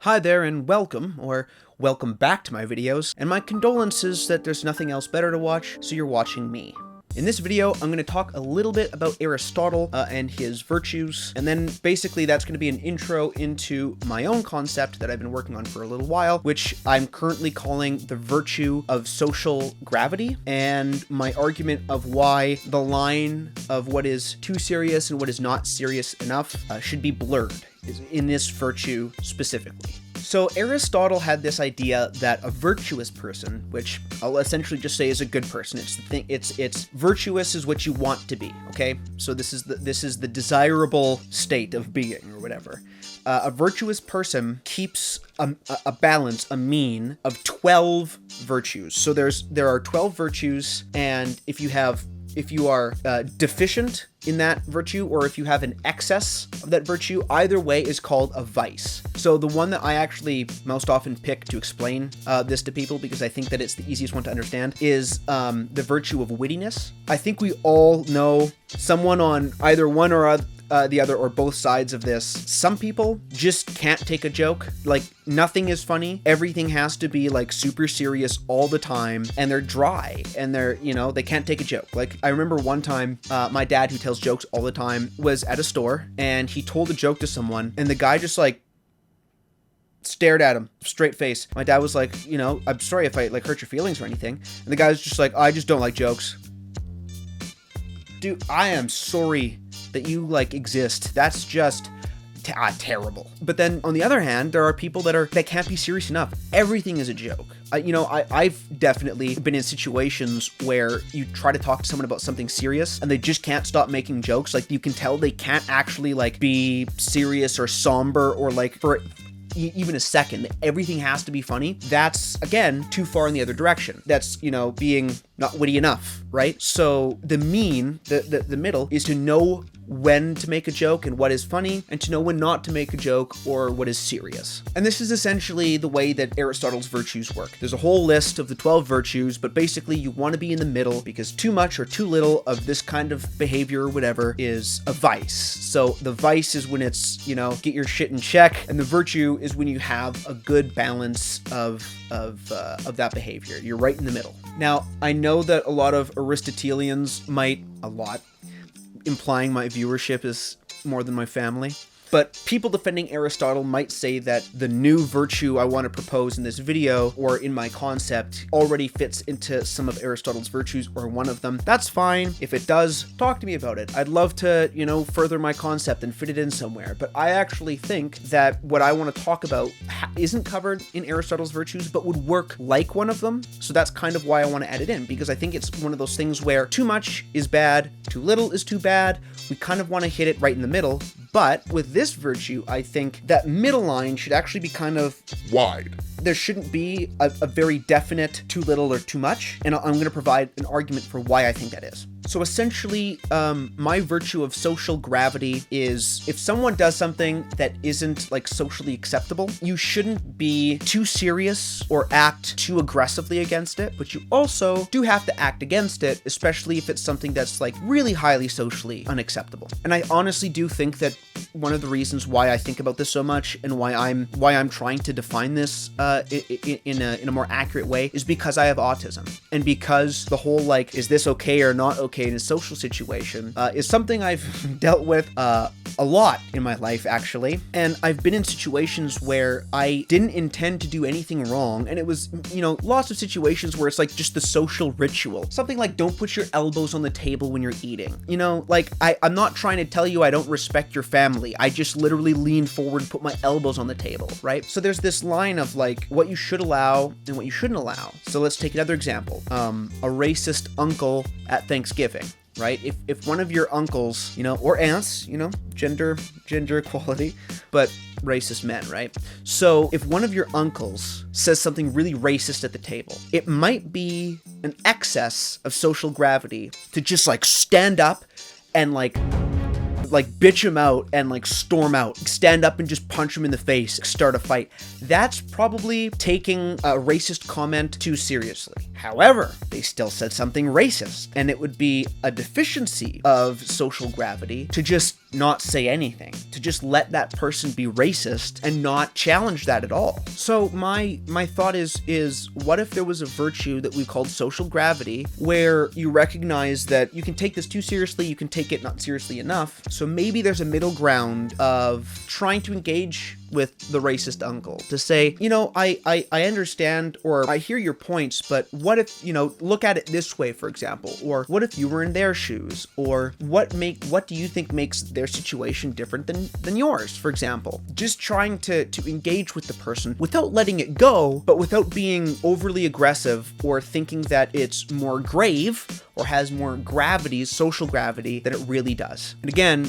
Hi there and welcome, or welcome back to my videos, and my condolences that there's nothing else better to watch, so you're watching me. In this video, I'm going to talk a little bit about Aristotle and his virtues, and then basically that's going to be an intro into my own concept that I've been working on for a little while, which I'm currently calling the virtue of social gravity, and my argument of why the line of what is too serious and what is not serious enough should be blurred in this virtue specifically. So Aristotle had this idea that a virtuous person, which I'll essentially just say is a good person, it's virtuous is what you want to be, okay? So this is the desirable state of being or whatever. A virtuous person keeps a balance, a mean of 12 virtues. So there are 12 virtues, and if you are deficient in that virtue, or if you have an excess of that virtue, either way is called a vice. So the one that I actually most often pick to explain this to people, because I think that it's the easiest one to understand, is the virtue of wittiness. I think we all know someone on either one or the other or both sides of this. Some people just can't take a joke. Like, nothing is funny. Everything has to be like super serious all the time, and they're dry, and they can't take a joke. Like, I remember one time, my dad, who tells jokes all the time, was at a store and he told a joke to someone, and the guy just like stared at him, straight face. My dad was like, I'm sorry if I like hurt your feelings or anything. And the guy was just like, I just don't like jokes. Dude, I am sorry that you like exist. That's just terrible. But then on the other hand, there are people that can't be serious enough. Everything is a joke. I've definitely been in situations where you try to talk to someone about something serious and they just can't stop making jokes. Like, you can tell they can't actually like be serious or somber or like for even a second. Everything has to be funny. That's, again, too far in the other direction. That's, being not witty enough, right? So the mean, the middle, is to know when to make a joke and what is funny, and to know when not to make a joke or what is serious. And this is essentially the way that Aristotle's virtues work. There's a whole list of the 12 virtues, but basically you want to be in the middle, because too much or too little of this kind of behavior or whatever is a vice. So the vice is when it's, get your shit in check, and the virtue is when you have a good balance of that behavior. You're right in the middle. Now, I know that a lot of Aristotelians implying my viewership is more than my family, but people defending Aristotle might say that the new virtue I want to propose in this video, or in my concept, already fits into some of Aristotle's virtues, or one of them. That's fine. If it does, talk to me about it. I'd love to, further my concept and fit it in somewhere. But I actually think that what I want to talk about isn't covered in Aristotle's virtues, but would work like one of them. So that's kind of why I want to add it in, because I think it's one of those things where too much is bad, too little is too bad. We kind of want to hit it right in the middle. But with this virtue, I think that middle line should actually be kind of wide. There shouldn't be a very definite too little or too much, and I'm going to provide an argument for why I think that is. So essentially, my virtue of social gravity is, if someone does something that isn't like socially acceptable, you shouldn't be too serious or act too aggressively against it, but you also do have to act against it, especially if it's something that's like really highly socially unacceptable. And I honestly do think that one of the reasons why I think about this so much, and why I'm trying to define this in a more accurate way, is because I have autism, and because the whole like, is this okay or not okay in a social situation, is something I've dealt with a lot in my life, actually. And I've been in situations where I didn't intend to do anything wrong, and it was, lots of situations where it's like just the social ritual. Something like, don't put your elbows on the table when you're eating. Like, I'm not trying to tell you I don't respect your family. I just literally leaned forward and put my elbows on the table, right? So there's this line of like what you should allow and what you shouldn't allow. So let's take another example. A racist uncle at Thanksgiving, right? If one of your uncles, or aunts, gender equality, but racist men, right? So if one of your uncles says something really racist at the table, it might be an excess of social gravity to just like stand up and like bitch him out and like storm out, stand up and just punch him in the face, start a fight. That's probably taking a racist comment too seriously. However, they still said something racist, and it would be a deficiency of social gravity to just not say anything, to just let that person be racist and not challenge that at all. So my thought is what if there was a virtue that we called social gravity, where you recognize that you can take this too seriously, you can take it not seriously enough. So maybe there's a middle ground of trying to engage with the racist uncle, to say, you know, I understand, or I hear your points, but what if, you know, look at it this way, for example, or what if you were in their shoes, or what do you think makes their situation different than yours, for example? Just trying to engage with the person without letting it go, but without being overly aggressive or thinking that it's more grave or has more gravity, social gravity, than it really does. And again,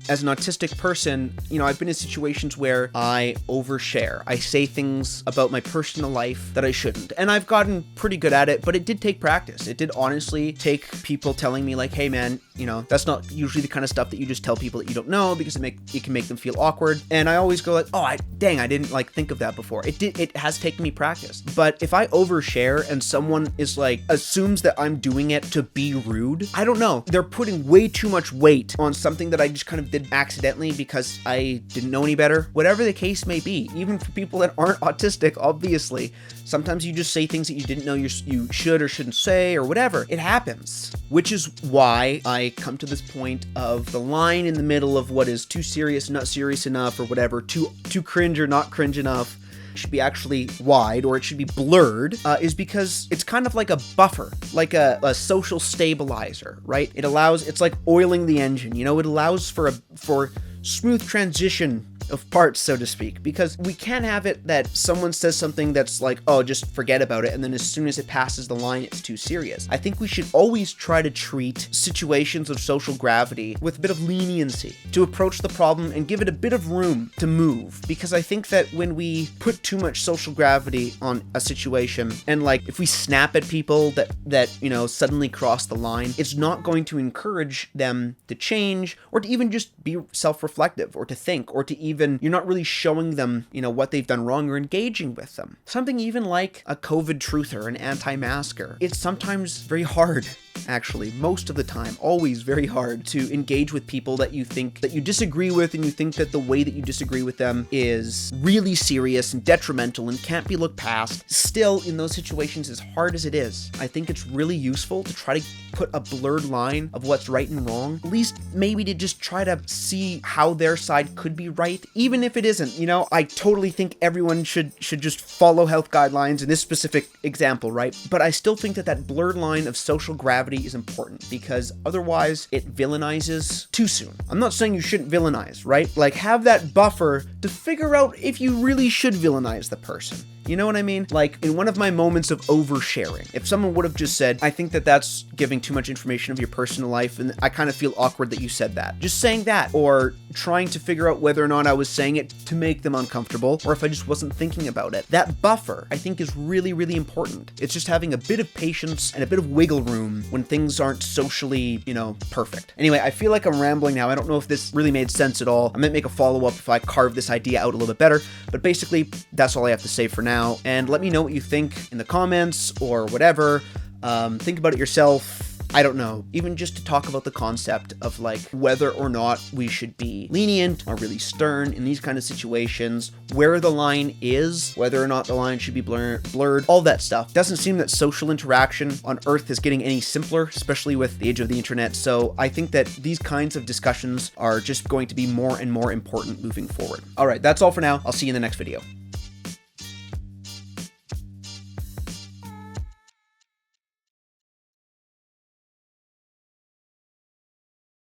as an autistic person, you know, I've been in situations where I overshare. I say things about my personal life that I shouldn't. And I've gotten pretty good at it, but it did take practice. It did honestly take people telling me like, hey man, you know, that's not usually the kind of stuff that you just tell people that you don't know, because it can make them feel awkward. And I always go like, oh, I didn't like think of that before. It has taken me practice. But if I overshare and someone is like, assumes that I'm doing it to be rude, I don't know. They're putting way too much weight on something that I just kind of did accidentally because I didn't know any better. Whatever the case may be, even for people that aren't autistic, obviously, sometimes you just say things that you didn't know you should or shouldn't say, or whatever. It happens. Which is why I come to this point of the line in the middle of what is too serious, not serious enough, or whatever, too cringe or not cringe enough, should be actually wide, or it should be blurred, is because it's kind of like a buffer, like a social stabilizer, right? It's like oiling the engine, you know, it allows for smooth transition of parts, so to speak, because we can't have it that someone says something that's like, oh, just forget about it, and then as soon as it passes the line, it's too serious. I think we should always try to treat situations of social gravity with a bit of leniency, to approach the problem and give it a bit of room to move, because I think that when we put too much social gravity on a situation, and like if we snap at people that you know suddenly cross the line, it's not going to encourage them to change, or to even just be self-reflective, or to think, or to even, you're not really showing them, you know, what they've done wrong or engaging with them. Something even like a COVID truther, an anti-masker. It's sometimes very hard, actually, most of the time, always very hard to engage with people that you think that you disagree with, and you think that the way that you disagree with them is really serious and detrimental and can't be looked past. Still, in those situations, as hard as it is, I think it's really useful to try to put a blurred line of what's right and wrong, at least maybe to just try to see how their side could be right, even if it isn't. You know, I totally think everyone should just follow health guidelines in this specific example, right? But I still think that blurred line of social gravity is important, because otherwise it villainizes too soon. I'm not saying you shouldn't villainize, right? Like, have that buffer to figure out if you really should villainize the person. You know what I mean? Like, in one of my moments of oversharing, if someone would have just said, I think that that's giving too much information of your personal life, and I kind of feel awkward that you said that. Just saying that, or trying to figure out whether or not I was saying it to make them uncomfortable, or if I just wasn't thinking about it. That buffer, I think, is really, really important. It's just having a bit of patience and a bit of wiggle room when things aren't socially, you know, perfect. Anyway, I feel like I'm rambling now. I don't know if this really made sense at all. I might make a follow-up if I carve this idea out a little bit better, but basically, that's all I have to say for now. And let me know what you think in the comments or whatever. Think about it yourself. I don't know, even just to talk about the concept of like whether or not we should be lenient or really stern in these kind of situations, where the line is, whether or not the line should be blurred, all that stuff. Doesn't seem that social interaction on Earth is getting any simpler, especially with the age of the internet. So I think that these kinds of discussions are just going to be more and more important moving forward. All right, that's all for now. I'll see you in the next video.